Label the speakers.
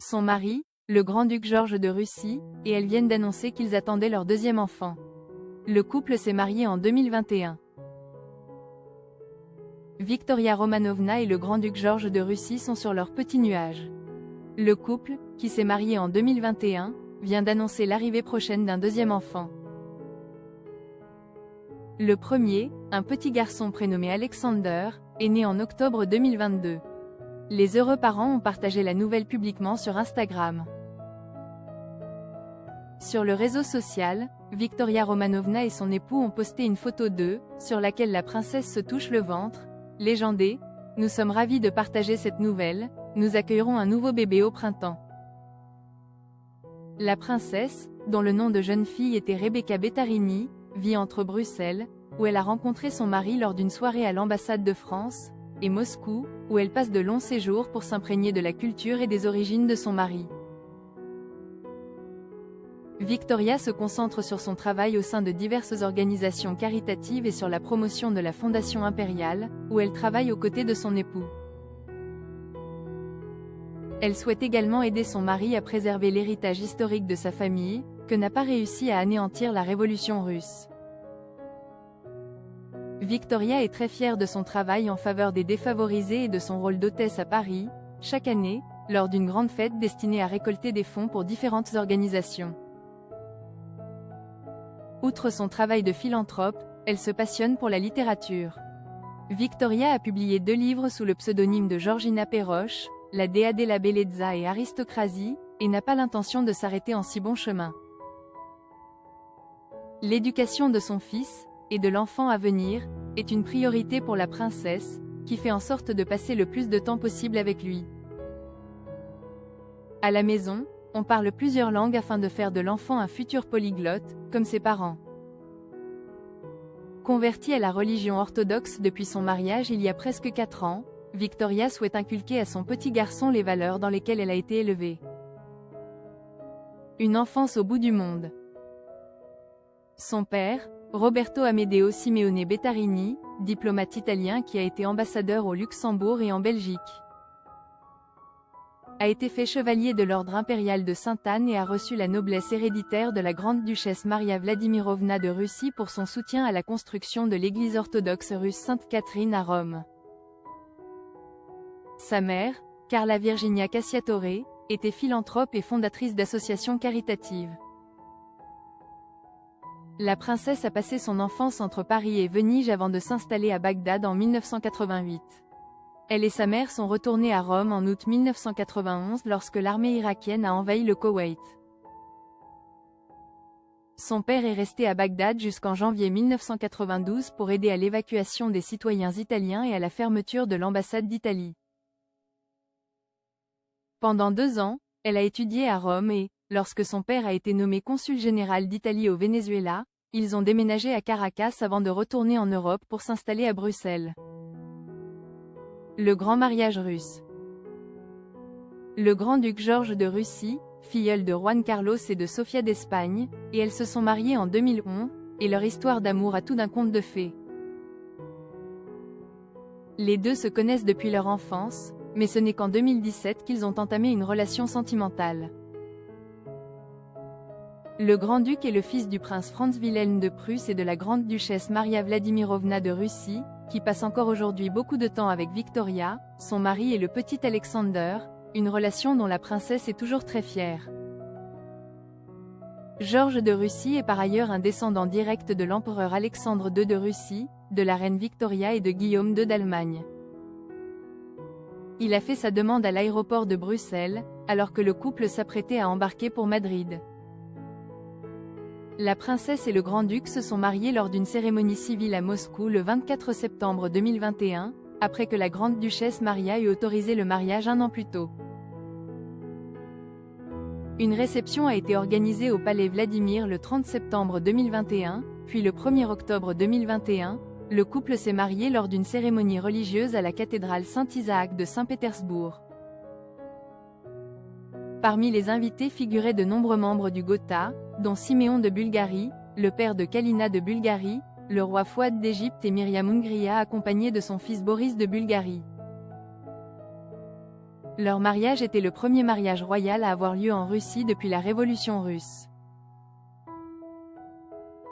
Speaker 1: son mari, le grand-duc Georges de Russie, et elle viennent d'annoncer qu'ils attendaient leur deuxième enfant. Le couple s'est marié en 2021. Victoria Romanovna et le grand-duc Georges de Russie sont sur leur petit nuage. Le couple, qui s'est marié en 2021, vient d'annoncer l'arrivée prochaine d'un deuxième enfant. Le premier, un petit garçon prénommé Alexander, est né en octobre 2022. Les heureux parents ont partagé la nouvelle publiquement sur Instagram. Sur le réseau social, Victoria Romanovna et son époux ont posté une photo d'eux, sur laquelle la princesse se touche le ventre, légendée « Nous sommes ravis de partager cette nouvelle, nous accueillerons un nouveau bébé au printemps ». La princesse, dont le nom de jeune fille était Rebecca Bettarini, vit entre Bruxelles, où elle a rencontré son mari lors d'une soirée à l'ambassade de France, et Moscou, où elle passe de longs séjours pour s'imprégner de la culture et des origines de son mari. Victoria se concentre sur son travail au sein de diverses organisations caritatives et sur la promotion de la Fondation impériale, où elle travaille aux côtés de son époux. Elle souhaite également aider son mari à préserver l'héritage historique de sa famille, que n'a pas réussi à anéantir la révolution russe. Victoria est très fière de son travail en faveur des défavorisés et de son rôle d'hôtesse à Paris, chaque année, lors d'une grande fête destinée à récolter des fonds pour différentes organisations. Outre son travail de philanthrope, elle se passionne pour la littérature. Victoria a publié 2 livres sous le pseudonyme de Georgina Perroche, La Dea della Bellezza et Aristocratie, et n'a pas l'intention de s'arrêter en si bon chemin. L'éducation de son fils, et de l'enfant à venir, est une priorité pour la princesse, qui fait en sorte de passer le plus de temps possible avec lui. À la maison, on parle plusieurs langues afin de faire de l'enfant un futur polyglotte, comme ses parents. Convertie à la religion orthodoxe depuis son mariage il y a presque 4 ans, Victoria souhaite inculquer à son petit garçon les valeurs dans lesquelles elle a été élevée. Une enfance au bout du monde. Son père, Roberto Amedeo Simeone Bettarini, diplomate italien qui a été ambassadeur au Luxembourg et en Belgique, a été fait chevalier de l'ordre impérial de Sainte-Anne et a reçu la noblesse héréditaire de la grande-duchesse Maria Vladimirovna de Russie pour son soutien à la construction de l'église orthodoxe russe Sainte-Catherine à Rome. Sa mère, Carla Virginia Cassiatore, était philanthrope et fondatrice d'associations caritatives. La princesse a passé son enfance entre Paris et Venise avant de s'installer à Bagdad en 1988. Elle et sa mère sont retournées à Rome en août 1991 lorsque l'armée irakienne a envahi le Koweït. Son père est resté à Bagdad jusqu'en janvier 1992 pour aider à l'évacuation des citoyens italiens et à la fermeture de l'ambassade d'Italie. Pendant 2 ans, elle a étudié à Rome et, lorsque son père a été nommé consul général d'Italie au Venezuela, ils ont déménagé à Caracas avant de retourner en Europe pour s'installer à Bruxelles. Le grand mariage russe. Le grand-duc Georges de Russie, filleul de Juan Carlos et de Sofia d'Espagne, et elles se sont mariées en 2011, et leur histoire d'amour a tout d'un conte de fées. Les deux se connaissent depuis leur enfance, mais ce n'est qu'en 2017 qu'ils ont entamé une relation sentimentale. Le grand-duc est le fils du prince Franz Wilhelm de Prusse et de la grande-duchesse Maria Vladimirovna de Russie, qui passe encore aujourd'hui beaucoup de temps avec Victoria, son mari et le petit Alexander, une relation dont la princesse est toujours très fière. Georges de Russie est par ailleurs un descendant direct de l'empereur Alexandre II de Russie, de la reine Victoria et de Guillaume II d'Allemagne. Il a fait sa demande à l'aéroport de Bruxelles, alors que le couple s'apprêtait à embarquer pour Madrid. La princesse et le grand-duc se sont mariés lors d'une cérémonie civile à Moscou le 24 septembre 2021, après que la grande-duchesse Maria eut autorisé le mariage 1 an plus tôt. Une réception a été organisée au palais Vladimir le 30 septembre 2021, puis le 1er octobre 2021, le couple s'est marié lors d'une cérémonie religieuse à la cathédrale Saint-Isaac de Saint-Pétersbourg. Parmi les invités figuraient de nombreux membres du Gotha, dont Siméon de Bulgarie, le père de Kalina de Bulgarie, le roi Fouad d'Égypte et Myriam Hongria accompagnée de son fils Boris de Bulgarie. Leur mariage était le premier mariage royal à avoir lieu en Russie depuis la Révolution russe.